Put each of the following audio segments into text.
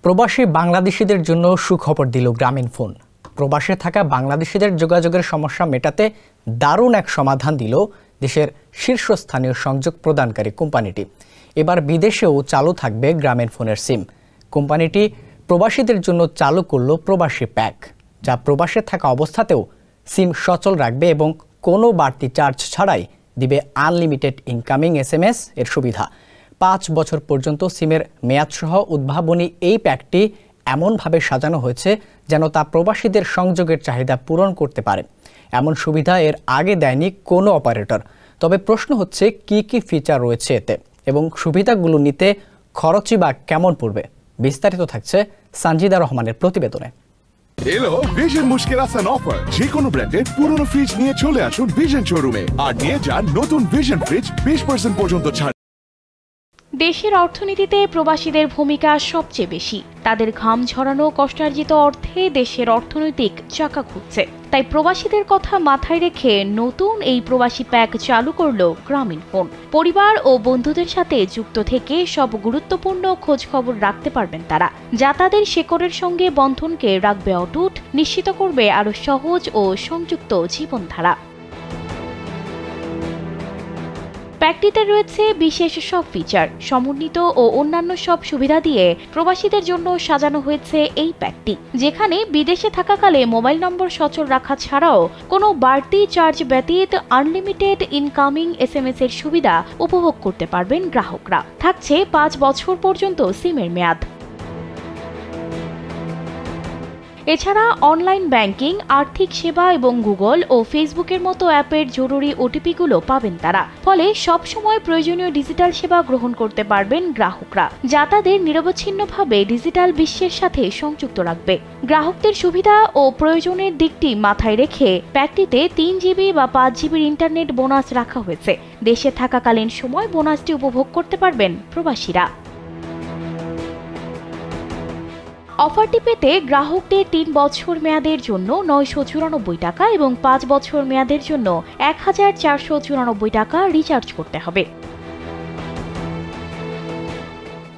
প্রবাসী বাংলাদেশিদের জন্য সুখবর দিল গ্রামীণফোন। প্রবাসে থাকা বাংলাদেশিদের যোগাযোগের সমস্যা মেটাতে দারুণ এক সমাধান দিল দেশের শীর্ষস্থানীয় সংযোগ প্রদানকারী কোম্পানিটি। এবার বিদেশেও চালু থাকবে গ্রামীণফোনের সিম। কোম্পানিটি প্রবাসীদের জন্য চালু করল প্রবাসী প্যাক, যা প্রবাসে থাকা অবস্থাতেও সিম সচল রাখবে এবং কোনো বাড়তি চার্জ ছাড়াই দিবে আনলিমিটেড ইনকামিং SMS এর সুবিধা। 5 বছর পর্যন্ত সিমের মেয়াদসহ উদ্ভাবনী এই প্যাকটি এমনভাবে সাজানো হয়েছে যেন তা প্রবাসীদের সংযোগের চাহিদা পূরণ করতে পারে। এমন সুবিধা এর আগে দেয়নি কোনো অপারেটর। তবে প্রশ্ন হচ্ছে কি কি ফিচার রয়েছে এতে এবং সুবিধাগুলো নিতে খরচই বা কেমন পড়বে। বিস্তারিত থাকছে সানজিদা রহমানের প্রতিবেদনে। এলো ভিশন মুশকিল আসান অফার। যে কোনো ব্র্যান্ডের পুরনো ফ্রিজ নিয়ে চলে আসুন ভিশন শোরুমে আর নিয়ে যান নতুন ভিশন ফ্রিজ 20% পর্যন্ত ছাড়। দেশের অর্থনীতিতে প্রবাসীদের ভূমিকা সবচেয়ে বেশি। তাদের ঘাম ঝরানো কষ্টার্জিত অর্থে দেশের অর্থনৈতিক চাকা ঘুরছে। তাই প্রবাসীদের কথা মাথায় রেখে নতুন এই প্রবাসী প্যাক চালু করলো গ্রামীণফোন। পরিবার ও বন্ধুদের সাথে যুক্ত থেকে সব গুরুত্বপূর্ণ খোঁজ খবর রাখতে পারবেন তারা, যা তাদের শেকড়ের সঙ্গে বন্ধনকে রাখবে অটুট, নিশ্চিত করবে আরো সহজ ও সংযুক্ত জীবনধারা। প্যাকটিতে রয়েছে বিশেষ সব ফিচার, সমন্বিত ও অন্যান্য সব সুবিধা দিয়ে প্রবাসীদের জন্য সাজানো হয়েছে এই প্যাকটি, যেখানে বিদেশে থাকাকালে মোবাইল নম্বর সচল রাখা ছাড়াও কোনো বাড়তি চার্জ ব্যতীত আনলিমিটেড ইনকামিং SMS এর সুবিধা উপভোগ করতে পারবেন গ্রাহকরা। থাকছে 5 বছর পর্যন্ত সিমের মেয়াদ। এছাড়া অনলাইন ব্যাংকিং, আর্থিক সেবা এবং গুগল ও ফেসবুকের মতো অ্যাপের জরুরি OTP-গুলো পাবেন তারা। ফলে সবসময় প্রয়োজনীয় ডিজিটাল সেবা গ্রহণ করতে পারবেন গ্রাহকরা, যা তাদের নিরবচ্ছিন্নভাবে ডিজিটাল বিশ্বের সাথে সংযুক্ত রাখবে। গ্রাহকদের সুবিধা ও প্রয়োজনের দিকটি মাথায় রেখে প্যাকটিতে 3 GB বা 5 GB ইন্টারনেট বোনাস রাখা হয়েছে। দেশে থাকাকালীন সময় বোনাসটি উপভোগ করতে পারবেন প্রবাসীরা। অফারটি পেতে গ্রাহকদের 3 বছর মেয়াদের জন্য 994 টাকা এবং 5 বছর মেয়াদের জন্য 1494 টাকা রিচার্জ করতে হবে।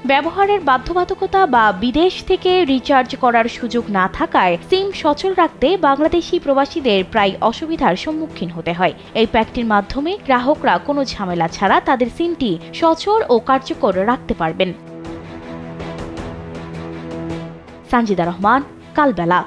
ব্যবহারের বাধ্যবাধকতা বা বিদেশ থেকে রিচার্জ করার সুযোগ না থাকায় সিম সচল রাখতে বাংলাদেশি প্রবাসীদের প্রায় অসুবিধার সম্মুখীন হতে হয়। এই প্যাকটির মাধ্যমে গ্রাহকরা কোনো ঝামেলা ছাড়া তাদের সিমটি সচল ও কার্যকর রাখতে পারবেন। সানজিদা রহমান, কালবেলা।